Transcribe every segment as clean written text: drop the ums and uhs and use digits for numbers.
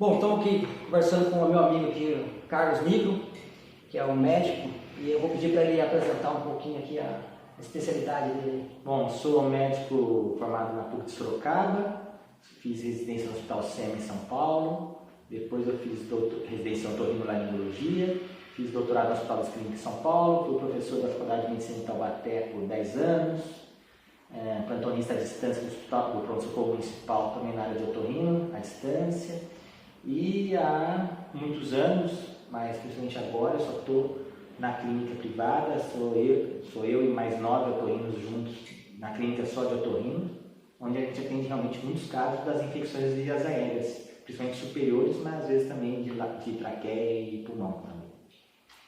Bom, estamos aqui conversando com o meu amigo aqui, Carlos Nigro, que é um médico, e eu vou pedir para ele apresentar um pouquinho aqui a especialidade dele. Bom, sou médico formado na PUC de Sorocaba, fiz residência no Hospital SEMA em São Paulo, depois eu fiz residência em otorrinolaringologia, fiz doutorado no Hospital das Clínicas de São Paulo, fui professor da Faculdade de Medicina em Taubaté por 10 anos, plantonista à distância do Hospital do Pronto-Socorro Municipal, também na área de otorrino, à distância, e há muitos anos, mas principalmente agora, eu só estou na clínica privada, sou eu e mais 9 otorrinos juntos na clínica só de otorrino, onde a gente atende realmente muitos casos das infecções das vias aéreas, principalmente superiores, mas às vezes também de traqueia e pulmão também.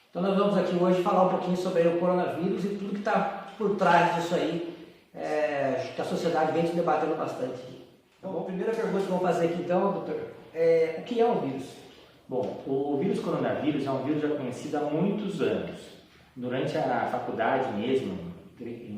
Então nós vamos aqui hoje falar um pouquinho sobre o coronavírus e tudo que está por trás disso aí, que a sociedade vem se debatendo bastante. Então, a primeira pergunta que eu vou fazer aqui então, doutor, o que é um vírus? Bom, o vírus coronavírus é um vírus já conhecido há muitos anos. Durante a faculdade mesmo, em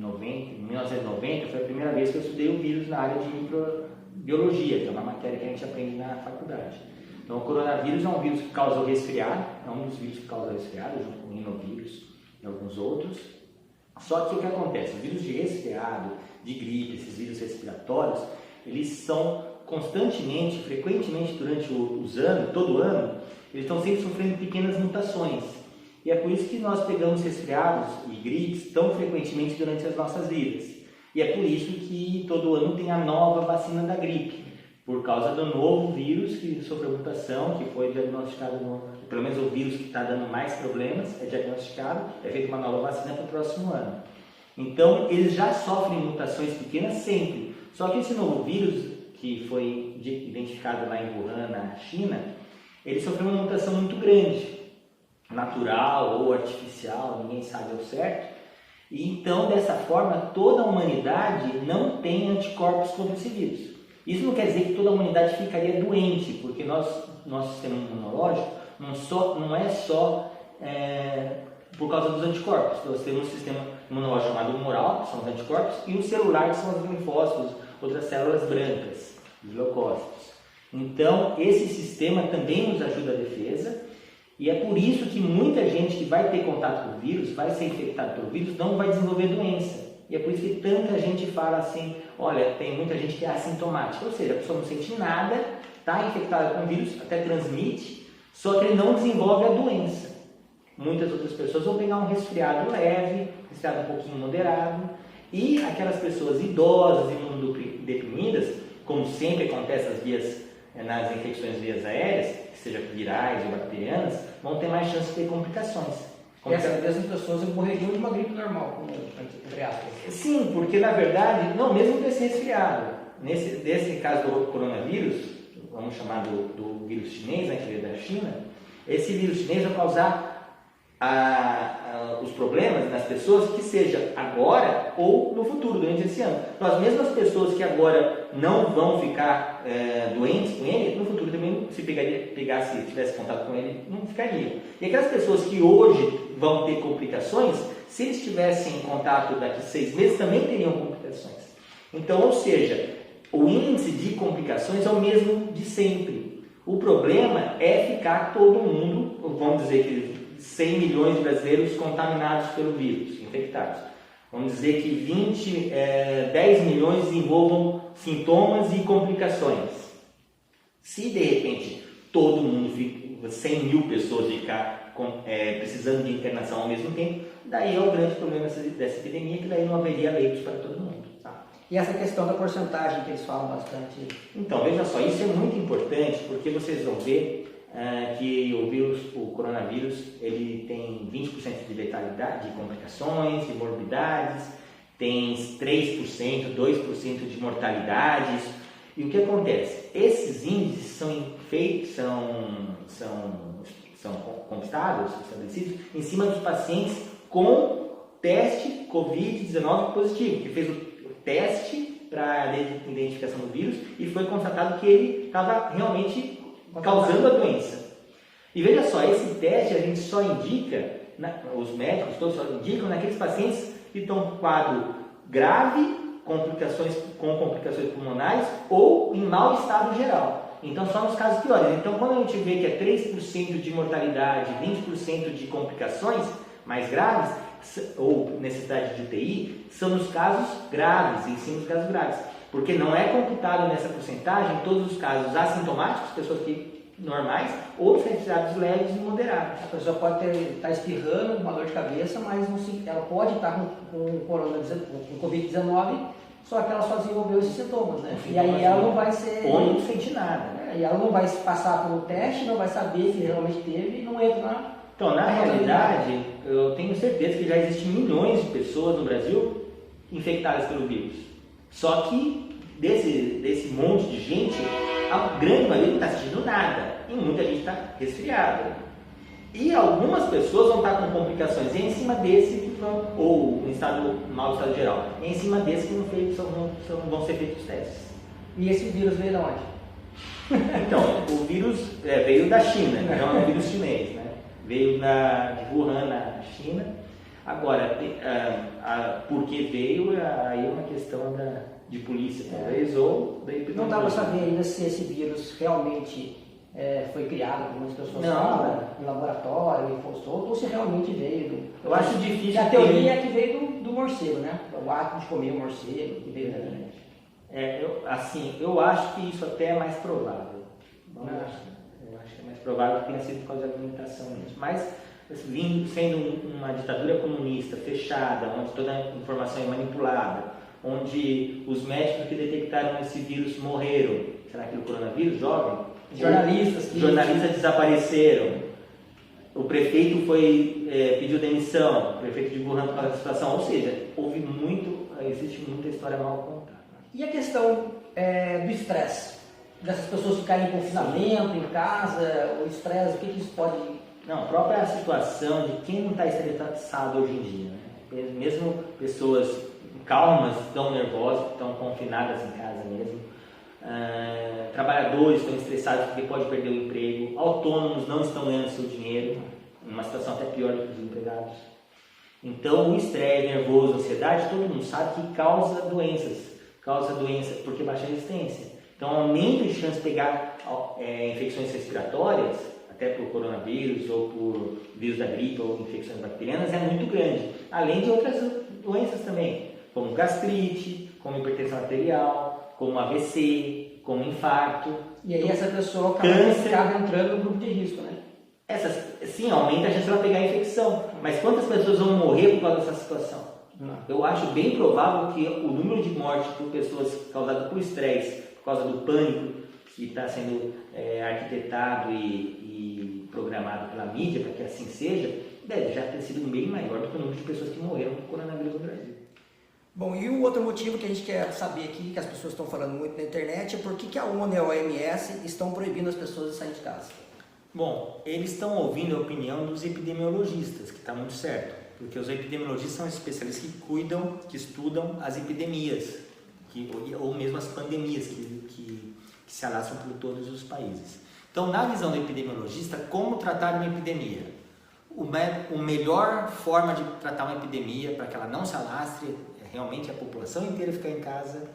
1990, foi a primeira vez que eu estudei o vírus na área de microbiologia, que é uma matéria que a gente aprende na faculdade. Então, o coronavírus é um vírus que causa o resfriado, é um dos vírus que causa o resfriado, junto com o rinovírus e alguns outros. Só que o que acontece? O vírus de resfriado, de gripe, esses vírus respiratórios, eles são constantemente, frequentemente durante os anos, todo ano, eles estão sempre sofrendo pequenas mutações. E é por isso que nós pegamos resfriados e gripes tão frequentemente durante as nossas vidas. E é por isso que todo ano tem a nova vacina da gripe, por causa do novo vírus que sofreu mutação, que foi diagnosticado, pelo menos o vírus que está dando mais problemas é diagnosticado, é feita uma nova vacina para o próximo ano. Então, eles já sofrem mutações pequenas sempre. Só que esse novo vírus, que foi identificado lá em Wuhan, na China, ele sofreu uma mutação muito grande, natural ou artificial, ninguém sabe ao certo. E então, dessa forma, toda a humanidade não tem anticorpos contra esse vírus. Isso não quer dizer que toda a humanidade ficaria doente, porque nosso sistema imunológico não é só por causa dos anticorpos. Nós temos um sistema imunológico chamado humoral, que são os anticorpos, e o celular, que são os linfócitos, outras células brancas, os leucócitos. Então, esse sistema também nos ajuda a defesa, e é por isso que muita gente que vai ter contato com o vírus, vai ser infectado pelo vírus, não vai desenvolver doença. E é por isso que tanta gente fala assim, olha, tem muita gente que é assintomática, ou seja, a pessoa não sente nada, está infectada com o vírus, até transmite, só que ele não desenvolve a doença. Muitas outras pessoas vão pegar um resfriado leve, resfriado um pouquinho moderado, e aquelas pessoas idosas, imunodeprimidas, como sempre acontece nas infecções vias aéreas, que seja virais ou bacterianas, vão ter mais chance de ter complicações. E essas mesmas pessoas morreriam de uma gripe normal, entre aspas. Sim, porque na verdade, não, mesmo desse resfriado, nesse caso do coronavírus, vamos chamar do vírus chinês, que veio da China, esse vírus chinês vai causar os problemas nas pessoas, que seja agora ou no futuro, durante esse ano. Então, as mesmas pessoas que agora não vão ficar doentes com ele, no futuro também, se tivesse contato com ele, não ficariam. E aquelas pessoas que hoje vão ter complicações, se eles tivessem contato daqui a 6 meses, também teriam complicações. Então, ou seja, o índice de complicações é o mesmo de sempre. O problema é ficar todo mundo, vamos dizer que 100 milhões de brasileiros contaminados pelo vírus, infectados. Vamos dizer que 10 milhões desenvolvam sintomas e complicações. Se de repente todo mundo, 100 mil pessoas ficar precisando de internação ao mesmo tempo, daí é o grande problema dessa epidemia, que daí não haveria leitos para todo mundo. Tá? E essa questão da porcentagem que eles falam bastante? Então, veja só, isso é muito importante, porque vocês vão ver que o coronavírus, ele tem 20% de letalidade, de complicações, de morbidades, tem 3%, 2% de mortalidades. E o que acontece? Esses índices são conquistados, estabelecidos, em cima dos pacientes com teste Covid-19 positivo, que fez o teste para a identificação do vírus e foi constatado que ele estava realmente causando a doença. E veja só, esse teste a gente só indica, os médicos todos só indicam naqueles pacientes que estão com quadro grave, com complicações pulmonares ou em mau estado geral. Então, só nos casos piores. Então, quando a gente vê que é 3% de mortalidade, 20% de complicações mais graves, ou necessidade de UTI, são nos casos graves, em cima dos casos graves. Porque não é computado nessa porcentagem todos os casos assintomáticos, pessoas normais, ou os resfriados leves e moderados. A pessoa pode estar espirrando, uma dor de cabeça, mas ela pode estar com Covid-19, só que ela só desenvolveu esses sintomas, né? E aí ela não vai ser... Ou não sente nada. E ela não vai passar pelo teste, não vai saber se realmente teve e não entra na... Então, na realidade, eu tenho certeza que já existem milhões de pessoas no Brasil infectadas pelo vírus. Só que desse monte de gente, a grande maioria não está sentindo nada. E muita gente está resfriada. E algumas pessoas vão estar com complicações. E é em cima desse, ou em mau estado geral, é em cima desse que vão ser feitos os testes. E esse vírus veio de onde? Então, o vírus veio da China, então é um vírus chinês, né? Veio de Wuhan, na China. Agora, por que veio, aí é uma questão de polícia, talvez, ou da epidemiologia. Não dá para saber ainda se esse vírus realmente foi criado, como as pessoas falam, em laboratório, ou se realmente veio do... Eu acho difícil. A teoria é que veio do morcego, né? O ato de comer o morcego que veio da gente. Eu acho que isso até é mais provável. Eu acho que é mais provável que tenha sido por causa da alimentação mesmo. Mas, sendo uma ditadura comunista fechada, onde toda a informação é manipulada, onde os médicos que detectaram esse vírus morreram, será que o coronavírus jovem? Jornalistas desapareceram. O prefeito pediu demissão, o prefeito de Wuhan por causa da situação. Ou seja, existe muita história mal contada. E a questão do estresse? Dessas pessoas ficarem em confinamento, em casa, o estresse, o que isso pode... Não, a própria situação de quem não está estressado hoje em dia, né? Mesmo pessoas calmas, estão nervosas, estão confinadas em casa mesmo. Trabalhadores estão estressados porque pode perder o emprego. Autônomos não estão ganhando seu dinheiro, numa situação até pior do que os empregados. Então, o estresse, nervoso, ansiedade, todo mundo sabe que causa doenças porque baixa resistência. Então, o aumento de chance de pegar infecções respiratórias, até por coronavírus ou por vírus da gripe ou infecções bacterianas, é muito grande. Além de outras doenças também, como gastrite, como hipertensão arterial, como AVC, como infarto. E aí essa pessoa acaba entrando no grupo de risco, né? Sim, aumenta a chance de ela pegar a infecção. Mas quantas pessoas vão morrer por causa dessa situação? Eu acho bem provável que o número de mortes por pessoas causadas por estresse, por causa do pânico que está sendo arquitetado e programado pela mídia para que assim seja, deve já ter sido bem maior do que o número de pessoas que morreram por coronavírus no Brasil. Bom, e o outro motivo que a gente quer saber aqui, que as pessoas estão falando muito na internet, é por que a ONU e a OMS estão proibindo as pessoas de sair de casa? Bom, eles estão ouvindo a opinião dos epidemiologistas, que está muito certo, porque os epidemiologistas são especialistas que estudam as epidemias, ou mesmo as pandemias que se alastram por todos os países. Então, na visão do epidemiologista, como tratar uma epidemia? A melhor forma de tratar uma epidemia para que ela não se alastre é realmente a população inteira ficar em casa,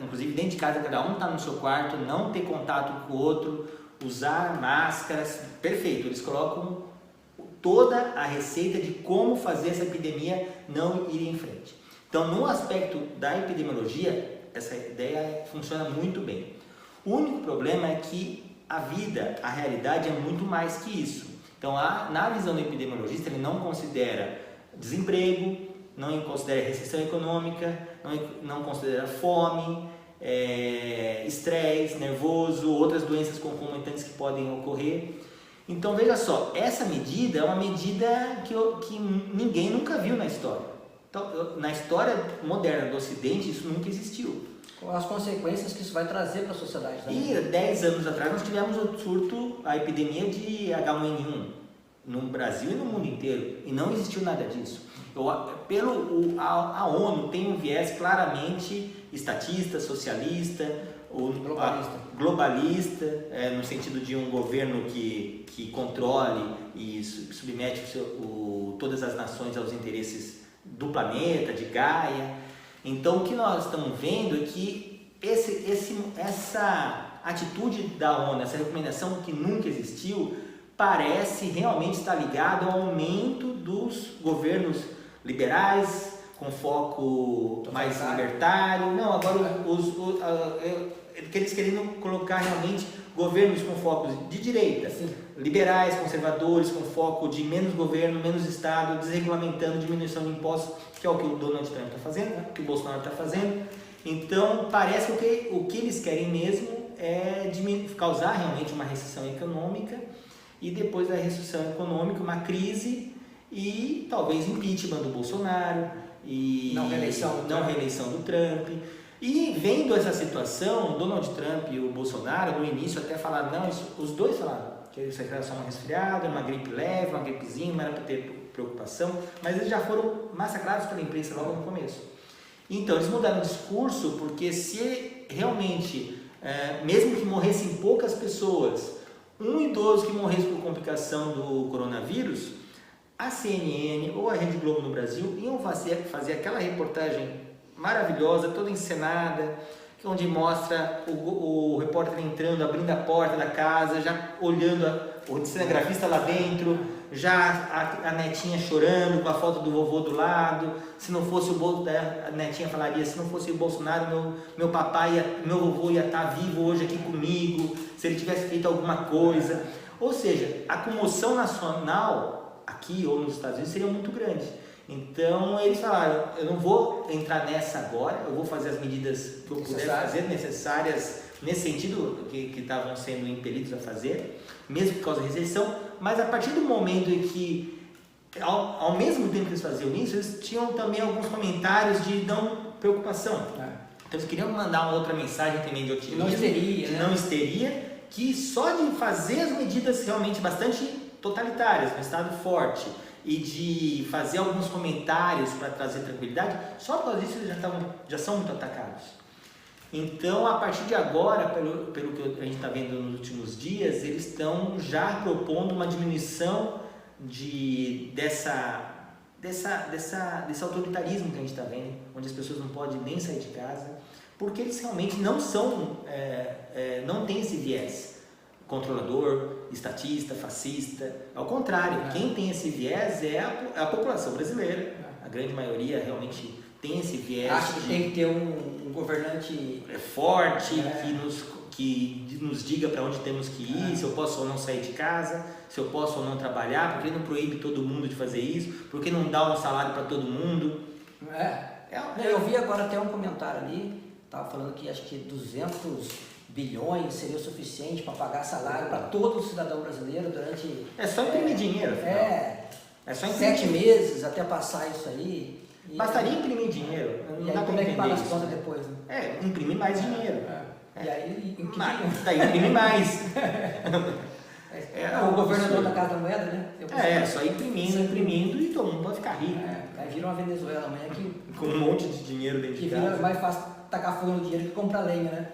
inclusive dentro de casa, cada um está no seu quarto, não ter contato com o outro, usar máscaras, perfeito, eles colocam toda a receita de como fazer essa epidemia não ir em frente. Então, no aspecto da epidemiologia, essa ideia funciona muito bem. O único problema é que a realidade é muito mais que isso. Então, na visão do epidemiologista, ele não considera desemprego, não considera recessão econômica, não considera fome, estresse, nervoso, outras doenças concomitantes que podem ocorrer. Então, veja só, essa medida é uma medida que ninguém nunca viu na história. Então, na história moderna do Ocidente, isso nunca existiu. Com as consequências que isso vai trazer para a sociedade também. E 10 anos atrás nós tivemos a epidemia de H1N1 no Brasil e no mundo inteiro, e não existiu nada disso. A ONU tem um viés claramente estatista, socialista, globalista, no sentido de um governo que controle e submete todas as nações aos interesses do planeta, de Gaia. Então, o que nós estamos vendo é que essa atitude da ONU, essa recomendação que nunca existiu, parece realmente estar ligado ao aumento dos governos liberais, com foco mais libertário. Não, agora que eles querem colocar realmente governos com focos de direita, liberais, conservadores, com foco de menos governo, menos Estado, desregulamentando, diminuição de impostos, que é o que o Donald Trump está fazendo, o que o Bolsonaro está fazendo. Então, parece que o que eles querem mesmo é causar realmente uma recessão econômica e depois da recessão econômica, uma crise e talvez impeachment do Bolsonaro e não reeleição do Trump. E vendo essa situação, Donald Trump e o Bolsonaro no início até falaram, não, os dois falaram que isso era só uma resfriada, uma gripe leve, uma gripezinha, não era para ter preocupação, mas eles já foram massacrados pela imprensa logo no começo. Então eles mudaram o discurso porque se realmente, mesmo que morressem poucas pessoas, um idoso que morresse por complicação do coronavírus, a CNN ou a Rede Globo no Brasil iam fazer aquela reportagem maravilhosa, toda encenada, onde mostra o repórter entrando, abrindo a porta da casa, já olhando o cinegrafista lá dentro, já a netinha chorando com a foto do vovô do lado. Se não fosse a netinha falaria, se não fosse o Bolsonaro, meu papai, meu vovô ia estar vivo hoje aqui comigo, se ele tivesse feito alguma coisa. Ou seja, a comoção nacional aqui ou nos Estados Unidos seria muito grande. Então eles falaram, eu não vou entrar nessa agora, eu vou fazer as medidas que eu puder fazer, necessárias nesse sentido que estavam sendo impelidos a fazer, mesmo por causa da recessão, mas a partir do momento em que, ao mesmo tempo que eles faziam isso, eles tinham também alguns comentários de não preocupação. Então eles queriam mandar uma outra mensagem também de otimismo, não histeria, que só de fazer as medidas realmente bastante totalitárias, um Estado forte, e de fazer alguns comentários para trazer tranquilidade, só por causa disso eles já são muito atacados. Então, a partir de agora, pelo que a gente está vendo nos últimos dias, eles estão já propondo uma diminuição desse autoritarismo que a gente está vendo, onde as pessoas não podem nem sair de casa, porque eles realmente não têm esse viés controlador, estatista, fascista. Ao contrário, quem tem esse viés é a população brasileira. A grande maioria realmente tem esse viés. Acho que tem que ter um governante forte, que nos diga para onde temos que ir, se eu posso ou não sair de casa, se eu posso ou não trabalhar, porque não proíbe todo mundo de fazer isso, porque não dá um salário para todo mundo. Eu vi agora até um comentário ali, estava falando que acho que 200 bilhões seria o suficiente para pagar salário para todo cidadão brasileiro durante... É só imprimir dinheiro, afinal. É só imprimir 7 meses até passar isso aí. Bastaria imprimir dinheiro. Não dá para pagar as contas depois, né? Imprimir mais dinheiro. E aí... imprimir mais. O governador da Casa da Moeda, né? Só imprimindo e todo mundo pode ficar rico. Aí vira uma Venezuela amanhã com um monte de dinheiro dentro de casa. Que vira mais fácil tacar fogo no dinheiro que comprar lenha, né?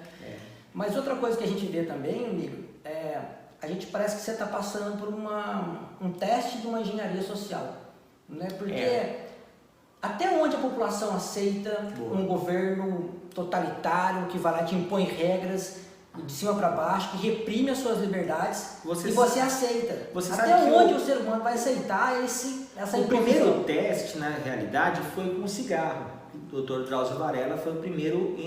Mas outra coisa que a gente vê também, amigo, a gente parece que você está passando por um teste de uma engenharia social, né? Porque até onde a população aceita um governo totalitário que vai lá e te impõe regras de cima para baixo, que reprime as suas liberdades e você aceita. Até onde o ser humano vai aceitar essa imposição? O primeiro teste, na realidade, foi com o cigarro. O Dr. Drauzio Varela foi o primeiro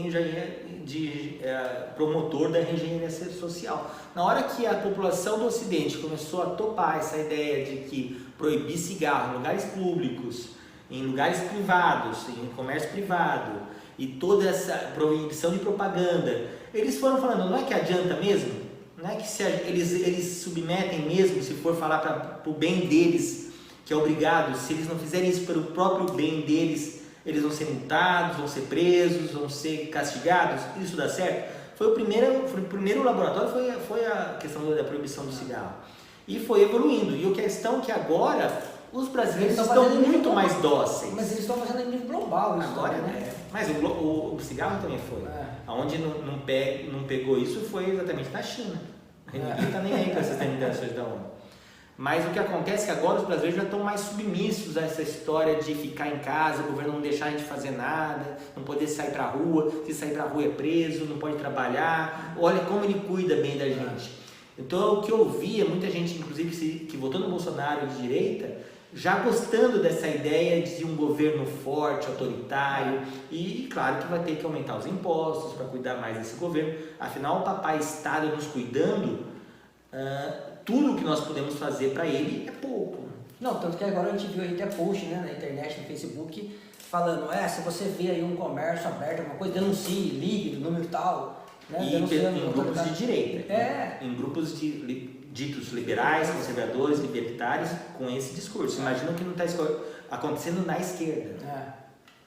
promotor da engenharia social. Na hora que a população do Ocidente começou a topar essa ideia de que proibir cigarro em lugares públicos, em lugares privados, em comércio privado, e toda essa proibição de propaganda, eles foram falando, não é que adianta mesmo? Não é que eles submetem mesmo, se for falar para o bem deles, que é obrigado, se eles não fizerem isso pelo próprio bem deles, eles vão ser multados, vão ser presos, vão ser castigados, isso dá certo? Foi o primeiro laboratório, foi a questão da proibição do cigarro. E foi evoluindo. E a questão é que agora os brasileiros estão muito mais dóceis. Mas eles estão fazendo em nível global isso agora, né? Mas o cigarro também foi. Onde não pegou isso foi exatamente na China. Ninguém está nem aí com essas determinações da ONU. Mas o que acontece é que agora os brasileiros já estão mais submissos a essa história de ficar em casa, o governo não deixar a gente fazer nada, não poder sair para a rua, se sair para a rua é preso, não pode trabalhar. Olha como ele cuida bem da gente. Então o que eu vi é muita gente, inclusive que votou no Bolsonaro de direita, já gostando dessa ideia de um governo forte, autoritário, e claro que vai ter que aumentar os impostos para cuidar mais desse governo. Afinal, o papai Estado nos cuidando, tudo que nós podemos fazer para ele é pouco. Não, tanto que agora a gente viu aí até post, né, na internet, no Facebook, falando, se você vê aí um comércio aberto, alguma coisa, denuncie, ligue do número tal. Né, e em grupos de direita, em grupos ditos liberais, conservadores, libertários, com esse discurso. Imagina que não está acontecendo na esquerda.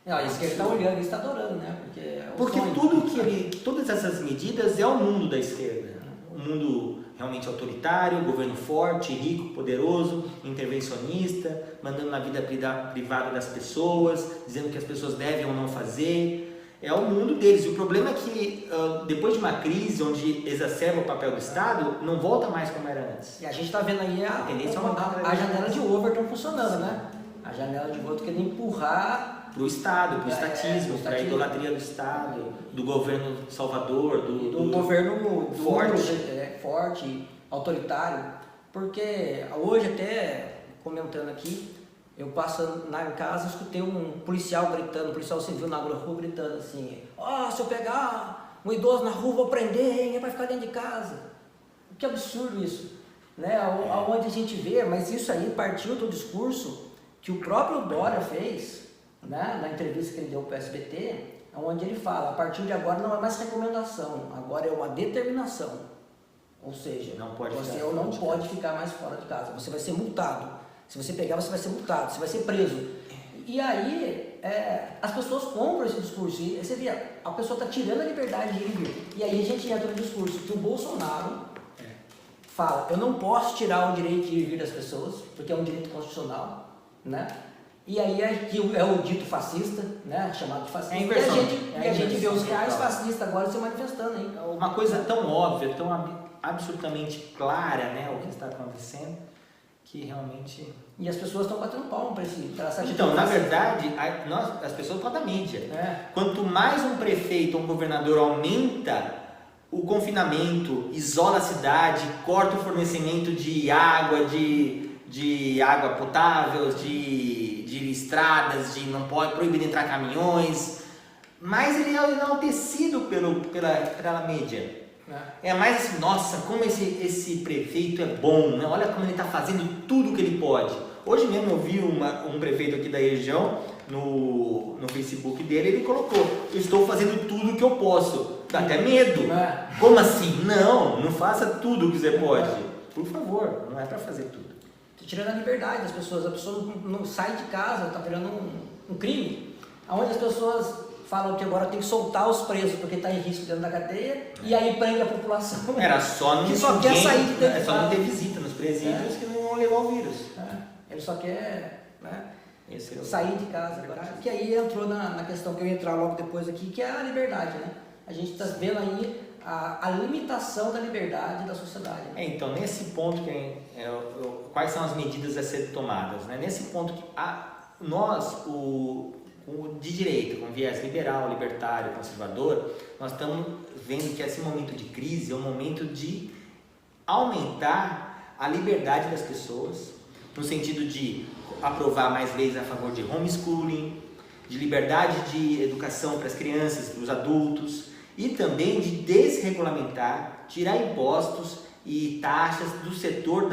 Não, a esquerda está olhando e está adorando, né? Porque todas essas medidas é o mundo da esquerda. Um mundo realmente autoritário, governo forte, rico, poderoso, intervencionista, mandando na vida privada das pessoas, dizendo que as pessoas devem ou não fazer. É o mundo deles. E o problema é que depois de uma crise onde exacerba o papel do Estado, não volta mais como era antes. E a gente está vendo aí a janela de Overton funcionando, né? A janela de Overton querendo empurrar para o Estado, para o estatismo, para a idolatria do Estado, do governo salvador, do governo forte, autoritário. Porque hoje, até comentando aqui, eu passando em casa, escutei um policial gritando, um policial civil na rua gritando assim, se eu pegar um idoso na rua, vou prender, hein? Vai ficar dentro de casa. Que absurdo isso, né? Onde a gente vê, mas isso aí partiu do discurso que o próprio Dória fez, né? Na entrevista que ele deu para o SBT, onde ele fala, a partir de agora não é mais recomendação, agora é uma determinação. Ou seja, você não pode ficar mais fora de casa, você vai ser multado. Se você pegar, você vai ser multado, você vai ser preso. E aí, as pessoas compram esse discurso. E você vê, a pessoa está tirando a liberdade de ir e vir. E aí a gente entra no discurso que o Bolsonaro fala, eu não posso tirar o direito de ir e vir das pessoas, porque é um direito constitucional, né? E aí é o dito fascista, né? Chamado de fascista. E a gente vê os reais fascistas agora se manifestando. Hein? Uma coisa tão óbvia, tão absolutamente clara, né? O que está acontecendo, que realmente... E as pessoas estão batendo palma para essa atitude. Então, na verdade, as pessoas falam da mídia. Quanto mais um prefeito ou um governador aumenta o confinamento, isola a cidade, corta o fornecimento de água, de água potável, de estradas, não pode proibir entrar caminhões, mais ele é enaltecido pela mídia. É mais assim, nossa, como esse prefeito é bom, né? Olha como ele está fazendo tudo o que ele pode. Hoje mesmo eu vi um prefeito aqui da região, no Facebook dele, ele colocou, eu estou fazendo tudo o que eu posso. Dá até medo. Como assim? Não faça tudo o que você pode. Por favor, não é para fazer tudo. Estou tirando a liberdade das pessoas, a pessoa não sai de casa, está virando um crime, onde as pessoas falam que agora tem que soltar os presos porque está em risco dentro da cadeia e aí prende a população. Era só que só quer sair de dentro. É só não ter visita nos presídios que não vão levar o vírus. Ele só quer sair de casa. Que aí entrou na questão que eu ia entrar logo depois aqui, que é a liberdade, né? A gente está vendo aí a limitação da liberdade da sociedade. Então, nesse ponto, quais são as medidas a ser tomadas? Né? Nesse ponto, nós, de direita, com viés liberal, libertário, conservador, nós estamos vendo que esse momento de crise é um momento de aumentar a liberdade das pessoas, no sentido de aprovar mais leis a favor de homeschooling, de liberdade de educação para as crianças, para os adultos, e também de desregulamentar, tirar impostos e taxas do setor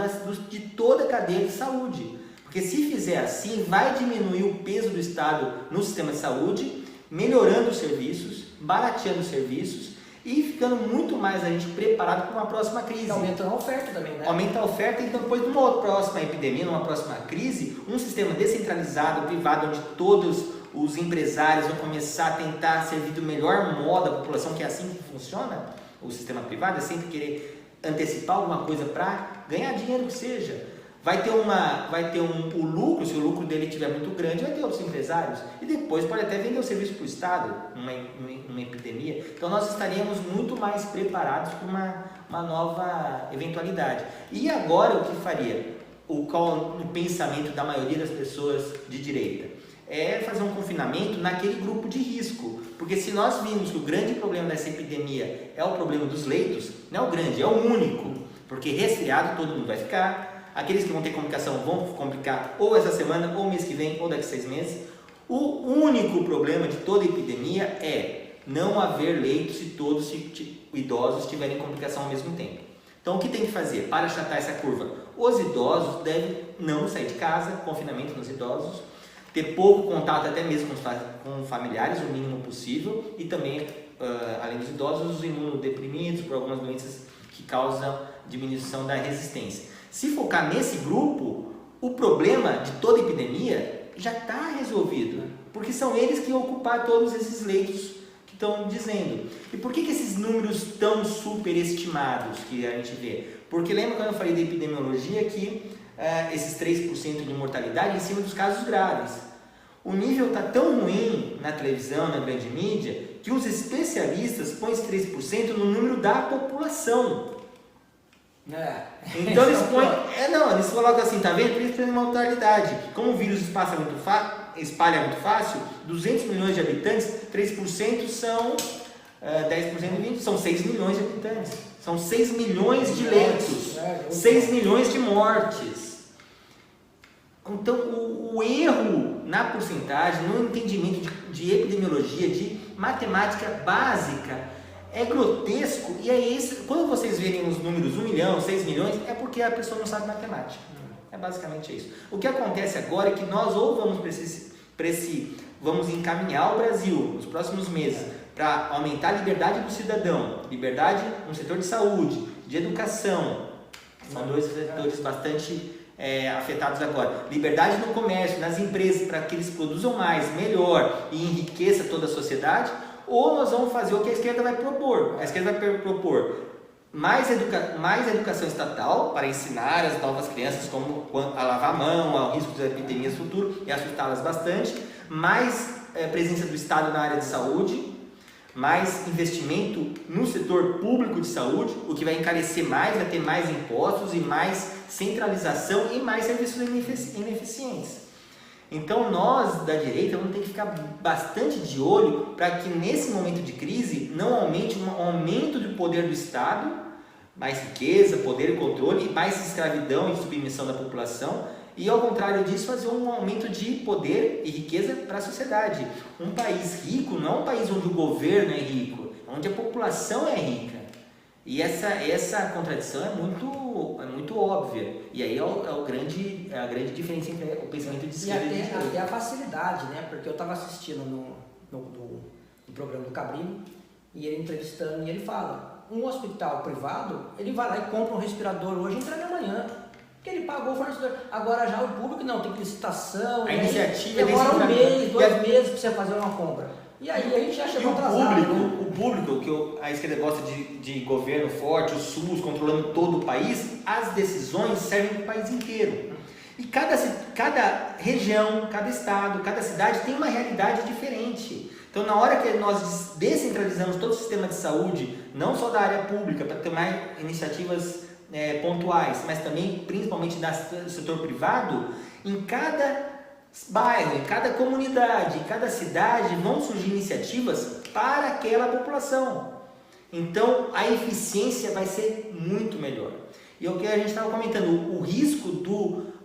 de toda a cadeia de saúde. Porque se fizer assim, vai diminuir o peso do Estado no sistema de saúde, melhorando os serviços, barateando os serviços e ficando muito mais a gente preparado para uma próxima crise. Aumentando a oferta também, né? Aumenta a oferta, então depois de uma próxima epidemia, numa próxima crise, um sistema descentralizado, privado, onde todos os empresários vão começar a tentar servir do melhor modo à população, que é assim que funciona o sistema privado, é sempre querer antecipar alguma coisa para ganhar dinheiro que seja. Vai ter o lucro, se o lucro dele estiver muito grande, vai ter outros empresários. E depois pode até vender o serviço para o Estado, numa epidemia. Então nós estaríamos muito mais preparados para uma nova eventualidade. E agora o que faria? qual o pensamento da maioria das pessoas de direita? É fazer um confinamento naquele grupo de risco. Porque se nós vimos que o grande problema dessa epidemia é o problema dos leitos, não é o grande, é o único. Porque resfriado todo mundo vai ficar, aqueles que vão ter complicação vão complicar ou essa semana, ou mês que vem, ou daqui a 6 meses. O único problema de toda epidemia é não haver leitos se todos os idosos tiverem complicação ao mesmo tempo. Então o que tem que fazer para achatar essa curva? Os idosos devem não sair de casa, confinamento nos idosos, ter pouco contato até mesmo com familiares, o mínimo possível, e também, além dos idosos, os imunodeprimidos por algumas doenças que causam diminuição da resistência. Se focar nesse grupo, o problema de toda epidemia já está resolvido, porque são eles que ocupam todos esses leitos que estão dizendo. E por que esses números tão superestimados que a gente vê? Porque lembra quando eu falei da epidemiologia que esses 3% de mortalidade em cima dos casos graves. O nível está tão ruim na televisão, na grande mídia, que os especialistas põem esse 3% no número da população. Então eles põem... eles colocam assim, tá vendo? 3% de mortalidade. Como o vírus espalha muito fácil, 200 milhões de habitantes, 3% são 10% de 20, são 6 milhões de habitantes. São 6 milhões de leitos, 6 milhões de mortes. Então, o erro na porcentagem, no entendimento de epidemiologia, de matemática básica, é grotesco. E é esse, quando vocês verem os números 1 milhão, 6 milhões, é porque a pessoa não sabe matemática. É basicamente isso. O que acontece agora é que nós ou vamos encaminhar o Brasil nos próximos meses para aumentar a liberdade do cidadão, liberdade no setor de saúde, de educação, são dois setores bastante afetados agora, liberdade no comércio, nas empresas, para que eles produzam mais, melhor e enriqueça toda a sociedade, ou nós vamos fazer o que a esquerda vai propor. A esquerda vai propor mais educação estatal para ensinar as novas crianças como a lavar a mão, ao risco de epidemias futuras e assustá-las bastante, mais presença do Estado na área de saúde, mais investimento no setor público de saúde, o que vai encarecer mais, vai ter mais impostos e mais centralização e mais serviços ineficientes. Então nós da direita vamos ter que ficar bastante de olho para que nesse momento de crise não aumente um aumento do poder do Estado, mais riqueza, poder e controle, e mais escravidão e submissão da população, e ao contrário disso fazer um aumento de poder e riqueza para a sociedade. Um país rico não é um país onde o governo é rico, é onde a população é rica. E essa contradição é muito óbvia. E aí é a grande diferença entre o pensamento de esquerda e de direita. E até a facilidade, né? Porque eu estava assistindo no programa do Cabrini, e ele entrevistando, e ele fala, um hospital privado, ele vai lá e compra um respirador hoje e entrega amanhã. Porque ele pagou o fornecedor. Agora já o público não, tem licitação. A iniciativa demora um mês, 2 meses para você fazer uma compra. E aí a gente já chegou atrasado. O público, que a esquerda gosta de governo forte, o SUS controlando todo o país, as decisões servem para o país inteiro. E cada região, cada estado, cada cidade tem uma realidade diferente. Então, na hora que nós descentralizamos todo o sistema de saúde, não só da área pública, para ter mais iniciativas pontuais, mas também, principalmente do setor privado, em cada bairro, em cada comunidade, em cada cidade vão surgir iniciativas para aquela população. Então a eficiência vai ser muito melhor. E é o que a gente estava comentando, o risco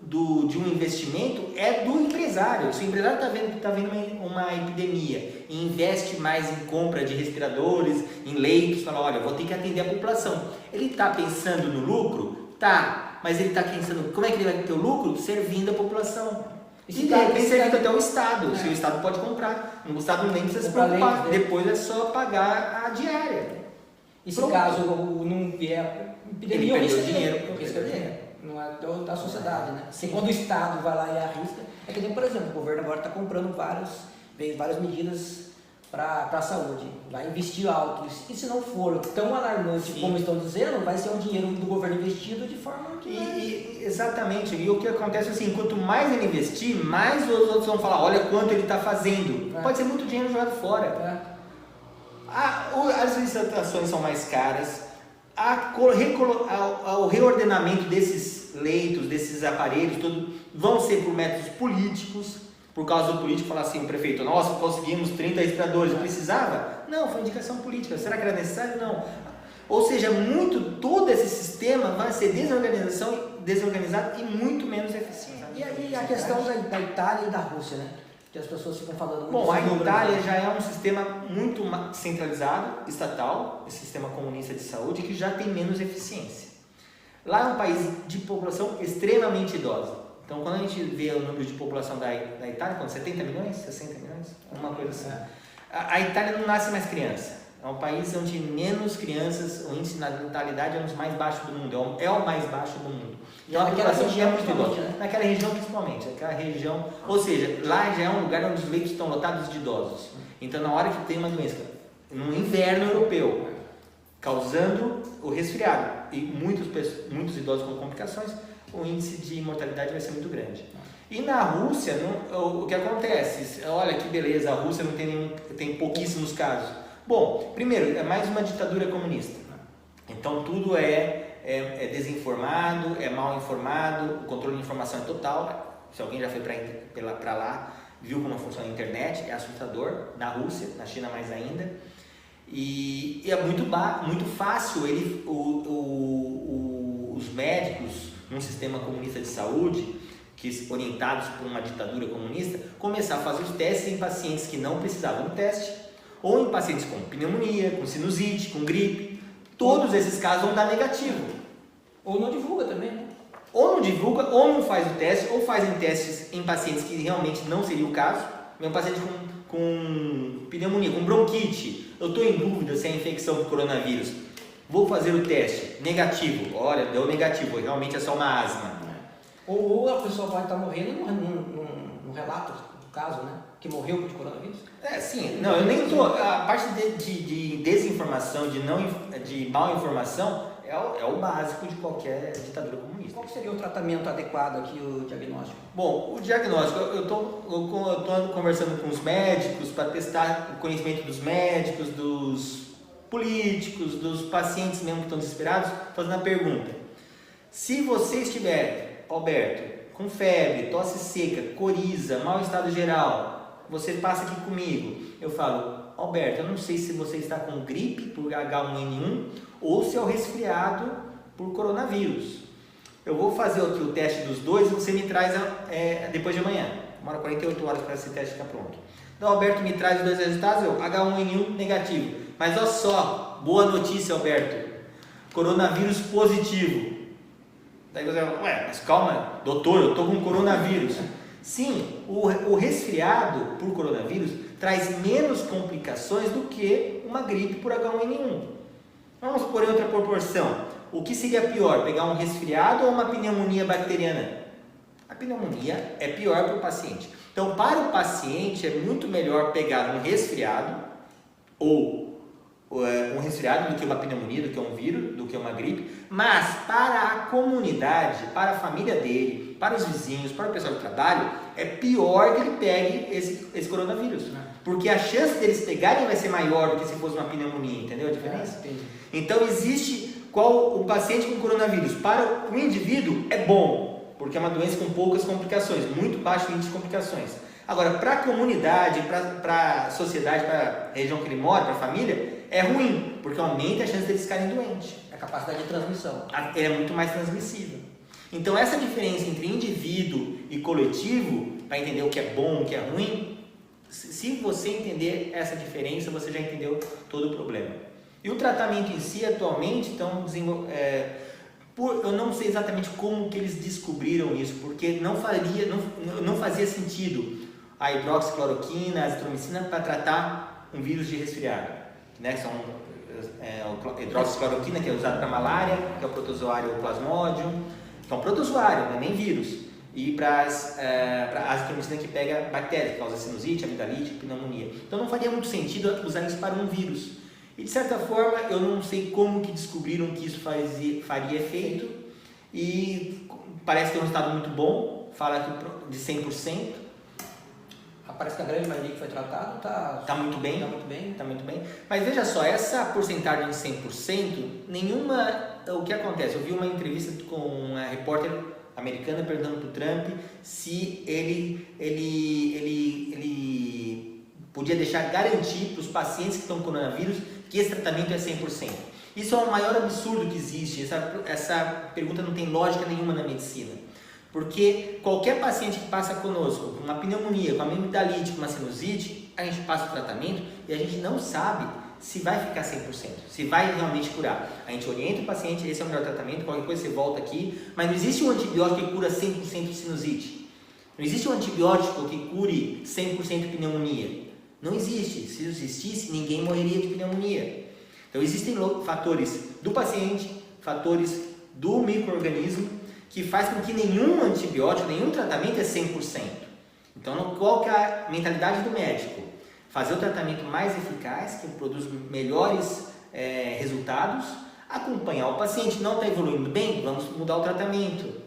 de um investimento é do empresário. Se o empresário está vendo uma epidemia e investe mais em compra de respiradores, em leitos, fala, olha, vou ter que atender a população. Ele está pensando no lucro? Tá, mas ele está pensando como é que ele vai ter o lucro? Servindo a população. E de repente servindo até o Estado, se o Estado pode comprar. O Estado nem precisa se preocupar, depois é só pagar a diária. E se caso não vier epidemia, ele perdeu dinheiro. Não é da sociedade, né? Se quando o Estado vai lá e arrisca, é que nem, por exemplo, o governo agora está comprando várias medidas para a saúde, vai investir alto. E se não for tão alarmante como estão dizendo, vai ser um dinheiro do governo investido de forma que... Exatamente, e o que acontece é assim, quanto mais ele investir, mais os outros vão falar, olha quanto ele está fazendo. Pode ser muito dinheiro jogado fora. As licitações são mais caras, ao reordenamento desses leitos, desses aparelhos, vão ser por métodos políticos, por causa do político falar assim, o prefeito, nossa, conseguimos 30 respiradores, precisava? Não, foi indicação política. Será que era necessário? Não. Ou seja, todo esse sistema vai ser desorganizado e muito menos eficiente. E a questão da Itália e da Rússia, né? Que as pessoas ficam falando muito. Bom, a Itália já é um sistema muito centralizado, estatal, esse sistema comunista de saúde, que já tem menos eficiência. Lá é um país de população extremamente idosa. Então, quando a gente vê o número de população da Itália, quando 70 milhões, 60 milhões, alguma coisa assim. A Itália não nasce mais criança. É um país onde menos crianças, o índice de natalidade é um dos mais baixos do mundo, é o mais baixo do mundo. Então a população já é muito idosa. Né? Naquela região principalmente, aquela região, ou seja, lá já é um lugar onde os leitos estão lotados de idosos. Então na hora que tem uma doença, no inverno europeu, causando o resfriado, e muitos idosos com complicações, o índice de mortalidade vai ser muito grande. E na Rússia, o que acontece? Olha que beleza, a Rússia não tem pouquíssimos casos. Bom, primeiro, é mais uma ditadura comunista. Então tudo é desinformado, é mal informado, o controle de informação é total. Se alguém já foi para lá, viu como funciona a internet, é assustador. Na Rússia, na China mais ainda. E é muito fácil os médicos num sistema comunista de saúde, orientados por uma ditadura comunista, começar a fazer os testes em pacientes que não precisavam do teste, ou em pacientes com pneumonia, com sinusite, com gripe. Todos esses casos vão dar negativo. Ou não divulga também, né? Ou não divulga, ou não faz o teste, ou fazem testes em pacientes que realmente não seria o caso. Um paciente com pneumonia, com bronquite, eu estou em dúvida se é infecção por coronavírus. Vou fazer o teste, negativo. Olha, deu negativo, realmente é só uma asma. Ou a pessoa pode estar morrendo no relato do caso, né? Que morreu de coronavírus? Sim. Não, eu nem estou... A parte de desinformação, de mal informação, é o básico de qualquer ditadura comunista. Qual seria o tratamento adequado aqui, o diagnóstico? Bom, o diagnóstico, eu estou conversando com os médicos para testar o conhecimento dos médicos, dos políticos, dos pacientes mesmo que estão desesperados, fazendo a pergunta. Se você estiver, Alberto, com febre, tosse seca, coriza, mau estado geral, você passa aqui comigo. Eu falo, Alberto, eu não sei se você está com gripe por H1N1 ou se é o resfriado por coronavírus. Eu vou fazer aqui o teste dos dois e você me traz depois de amanhã. Demora 48 horas para esse teste ficar pronto. Então, Alberto me traz os dois resultados, H1N1 negativo. Mas olha só, boa notícia, Alberto. Coronavírus positivo. Daí você fala, mas calma, doutor, eu estou com coronavírus. Sim, o resfriado por coronavírus traz menos complicações do que uma gripe por H1N1. Vamos pôr em outra proporção. O que seria pior, pegar um resfriado ou uma pneumonia bacteriana? A pneumonia é pior para o paciente. Então, para o paciente é muito melhor pegar um resfriado ou um resfriado do que uma pneumonia, do que um vírus, do que uma gripe, mas para a comunidade, para a família dele, para os vizinhos, para o pessoal do trabalho, é pior que ele pegue esse coronavírus, porque a chance deles pegarem vai ser maior do que se fosse uma pneumonia, entendeu a diferença? Então existe o paciente com coronavírus, para o indivíduo é bom, porque é uma doença com poucas complicações, muito baixo índice de complicações. Agora, para a comunidade, para a sociedade, para a região que ele mora, para a família, é ruim, porque aumenta a chance deles ficarem doentes. A capacidade de transmissão. É muito mais transmissível. Então, essa diferença entre indivíduo e coletivo, para entender o que é bom, o que é ruim, se você entender essa diferença, você já entendeu todo o problema. E o tratamento em si, atualmente, então, eu não sei exatamente como que eles descobriram isso, porque não fazia sentido a hidroxicloroquina, a azitromicina para tratar um vírus de resfriado, né? São a hidroxicloroquina, que é usada para malária, que é o protozoário ou plasmodium, que é um protozoário, não é nem vírus, e para a azitromicina, que pega bactérias, que causa sinusite, amidalite, pneumonia. Então não faria muito sentido usar isso para um vírus. E de certa forma, eu não sei como que descobriram que isso faria efeito, e parece ter um resultado muito bom, fala de 100%. Parece que a grande maioria que foi tratado tá muito bem. Tá muito bem. Tá muito bem. Mas veja só, essa porcentagem de 100%, o que acontece? Eu vi uma entrevista com uma repórter americana perguntando para o Trump se ele podia deixar garantir para os pacientes que estão com coronavírus que esse tratamento é 100%. Isso é o maior absurdo que existe. Essa pergunta não tem lógica nenhuma na medicina. Porque qualquer paciente que passa conosco com uma pneumonia, com uma amigdalite, com uma sinusite, a gente passa o tratamento e a gente não sabe se vai ficar 100%, se vai realmente curar. A gente orienta o paciente, esse é o melhor tratamento, qualquer coisa você volta aqui, mas não existe um antibiótico que cura 100% de sinusite. Não existe um antibiótico que cure 100% de pneumonia. Não existe. Se existisse, ninguém morreria de pneumonia. Então existem fatores do paciente, fatores do micro-organismo, que faz com que nenhum antibiótico, nenhum tratamento é 100%. Então, qual que é a mentalidade do médico? Fazer o tratamento mais eficaz, que produz melhores resultados, acompanhar o paciente. Não está evoluindo bem? Vamos mudar o tratamento.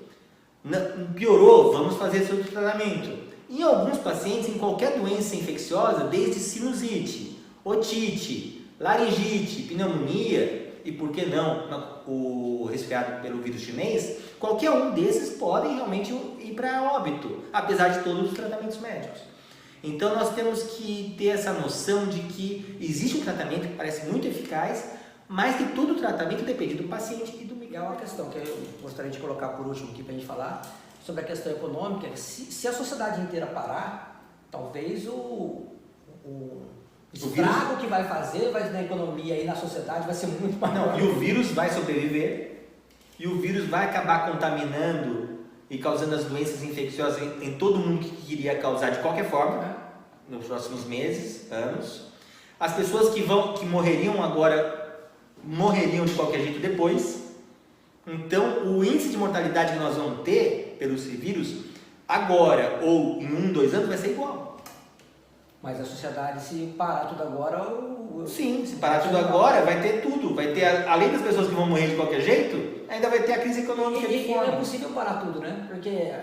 Piorou? Vamos fazer esse outro tratamento. Em alguns pacientes, em qualquer doença infecciosa, desde sinusite, otite, laringite, pneumonia, e por que não o resfriado pelo vírus chinês, qualquer um desses podem realmente ir para óbito, apesar de todos os tratamentos médicos. Então nós temos que ter essa noção de que existe um tratamento que parece muito eficaz, mas que todo o tratamento depende do paciente e do É uma questão que eu gostaria de colocar por último aqui para a gente falar sobre a questão econômica. Se a sociedade inteira parar, talvez o estrago que vai fazer na economia e na sociedade vai ser muito maior. Não, e o vírus vai sobreviver, e o vírus vai acabar contaminando e causando as doenças infecciosas em todo mundo que queria causar de qualquer forma, nos próximos meses, anos. As pessoas que morreriam agora, morreriam de qualquer jeito depois. Então, o índice de mortalidade que nós vamos ter pelos vírus, agora ou em 1, 2 anos, vai ser igual. Mas a sociedade, se parar tudo agora... Sim, se parar tudo agora, vai ter tudo. Vai ter, além das pessoas que vão morrer de qualquer jeito, ainda vai ter a crise econômica de fora. E não é possível parar tudo, né? Porque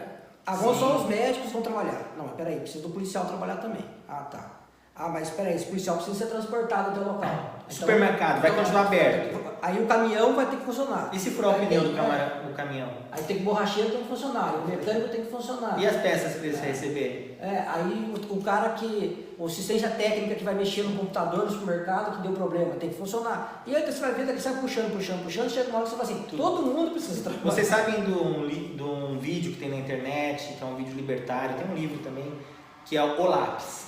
agora só os médicos vão trabalhar. Não, mas peraí, precisa do policial trabalhar também. Ah, tá. Ah, mas peraí, esse policial precisa ser transportado até o local. Supermercado vai continuar aberto. Aí o caminhão vai ter que funcionar. E se furar o pneu do caminhão? Aí tem que borracheiro tem que funcionar, o mecânico tem que funcionar. E as peças que eles receberem? Aí o cara o assistência técnica que vai mexer no computador no supermercado que deu problema, tem que funcionar. E aí você vai ver que sai puxando, chega uma hora que você fala assim, todo mundo precisa trabalhar. Vocês sabem de um vídeo que tem na internet, que é um vídeo libertário, tem um livro também, que é o lápis.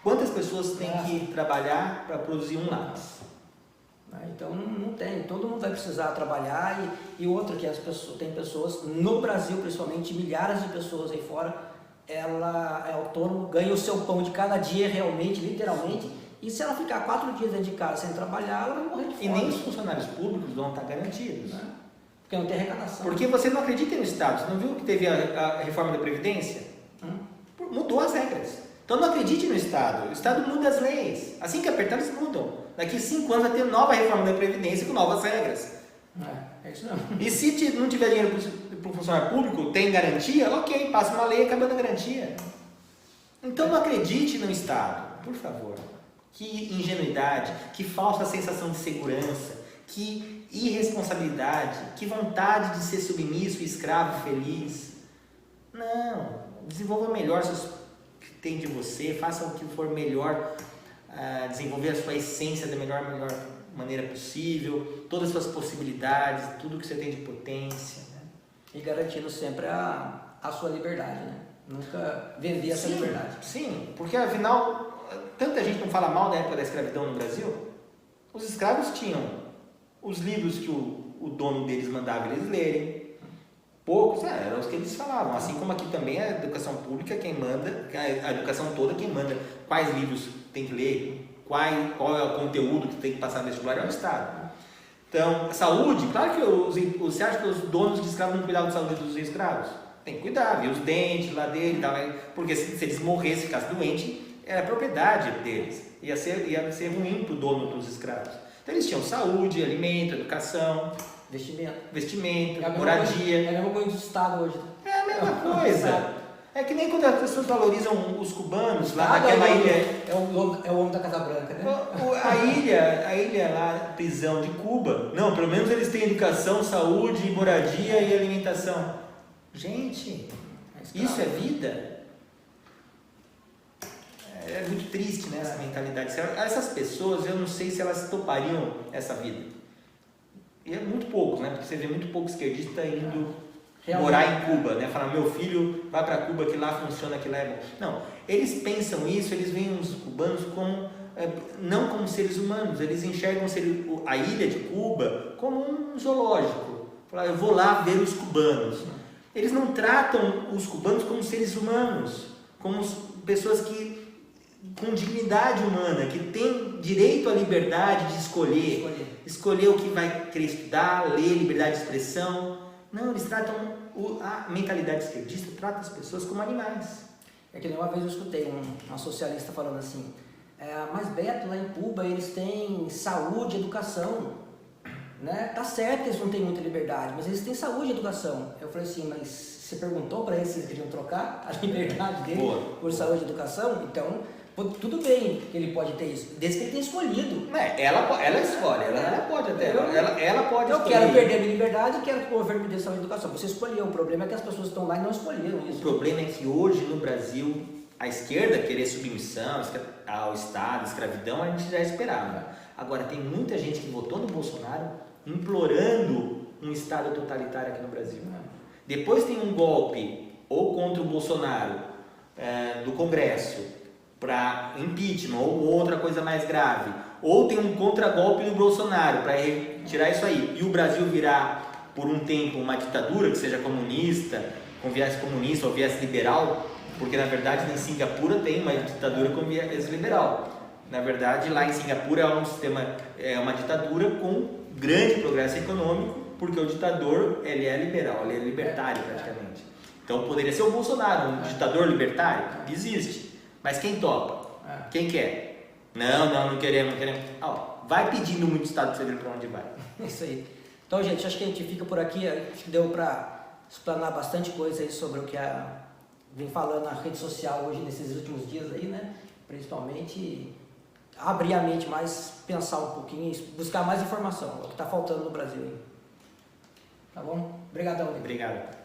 Quantas pessoas têm que trabalhar para produzir um lápis? Então não tem, todo mundo vai precisar trabalhar e outra que tem pessoas, no Brasil principalmente, milhares de pessoas aí fora, ela é autônoma, ganha o seu pão de cada dia realmente, literalmente, e se ela ficar 4 dias dentro de casa sem trabalhar, ela vai morrer de fome. E nem os funcionários públicos vão estar garantidos. Né? Porque não tem arrecadação. Porque você não acredita no Estado, você não viu que teve a reforma da Previdência? Mudou as regras. Então não acredite no Estado, o Estado muda as leis, assim que apertar eles mudam. Daqui 5 anos vai ter nova reforma da Previdência com novas regras. É isso mesmo. E se não tiver dinheiro para o funcionário público, tem garantia, ok, passa uma lei acabando a garantia. Então não acredite no Estado, por favor. Que ingenuidade, que falsa sensação de segurança, que irresponsabilidade, que vontade de ser submisso e escravo feliz. Não, desenvolva melhor seus que tem de você, faça o que for melhor, desenvolver a sua essência da melhor maneira possível, todas as suas possibilidades, tudo que você tem de potência. Né? E garantindo sempre a sua liberdade, né? Nunca vender essa liberdade. Sim, porque afinal, tanta gente não fala mal da época da escravidão no Brasil. Os escravos tinham os livros que o dono deles mandava eles lerem. Poucos eram os que eles falavam, assim como aqui também a educação pública quem manda, a educação toda quem manda quais livros tem que ler, qual é o conteúdo que tem que passar no vestibular é o Estado. Então, saúde, claro que você acha que os donos de escravos não cuidavam da saúde dos escravos? Tem que cuidar, ver os dentes lá dele, porque se eles morressem, ficassem doentes, era propriedade deles, ia ser ruim para o dono dos escravos. Então eles tinham saúde, alimento, educação, vestimento, moradia. É a mesma coisa do Estado hoje. É a mesma coisa. É que nem quando as pessoas valorizam os cubanos lá naquela ilha. É o homem da Casa Branca, né? A ilha lá, prisão de Cuba. Não, pelo menos eles têm educação, saúde, moradia e alimentação. Gente, isso é vida? É muito triste, né, essa mentalidade. Essas pessoas, eu não sei se elas topariam essa vida. E é muito poucos, né? Porque você vê muito pouco esquerdista indo morar em Cuba, né? Falar, meu filho vai para Cuba, que lá funciona, que lá é bom. Não, eles pensam isso, eles veem os cubanos como, não como seres humanos, eles enxergam a ilha de Cuba como um zoológico. Falar, eu vou lá ver os cubanos. Eles não tratam os cubanos como seres humanos, como pessoas com dignidade humana, que têm direito à liberdade de escolher o que vai querer estudar, ler, liberdade de expressão. Não, eles tratam, a mentalidade esquerdista trata as pessoas como animais. É que nem uma vez eu escutei uma socialista falando assim, mas Beto, lá em Cuba eles têm saúde e educação, né? Tá certo que eles não têm muita liberdade, mas eles têm saúde e educação. Eu falei assim, mas você perguntou para eles se eles queriam trocar a liberdade dele por saúde e educação? Então, tudo bem que ele pode ter isso, desde que ele tenha escolhido. Ela escolhe, ela pode até, ela pode eu escolher. quero perder a minha liberdade e quero que o governo me dê saúde e educação. Você escolheu, o problema é que as pessoas estão lá e não escolheram isso. O problema é que hoje no Brasil, a esquerda querer submissão ao Estado, escravidão, a gente já esperava. Agora, tem muita gente que votou no Bolsonaro implorando um Estado totalitário aqui no Brasil. Depois tem um golpe, ou contra o Bolsonaro, do Congresso, para impeachment ou outra coisa mais grave, ou tem um contragolpe no Bolsonaro para tirar isso aí, e o Brasil virar por um tempo uma ditadura que seja comunista, com viés comunista ou viés liberal, porque na verdade em Singapura tem uma ditadura com viés liberal. Na verdade lá em Singapura é uma ditadura com grande progresso econômico, porque o ditador ele é liberal, ele é libertário praticamente. Então poderia ser o Bolsonaro, um ditador libertário, existe. Mas quem topa? Quem quer? Não queremos. Vai pedindo muito Estado para você ver para onde vai. Isso aí. Então, gente, acho que a gente fica por aqui. Acho que deu para explanar bastante coisa aí sobre o que vem falando na rede social hoje, nesses últimos dias aí, né? Principalmente abrir a mente mais, pensar um pouquinho e buscar mais informação. É o que está faltando no Brasil aí. Tá bom? Obrigadão. Obrigado.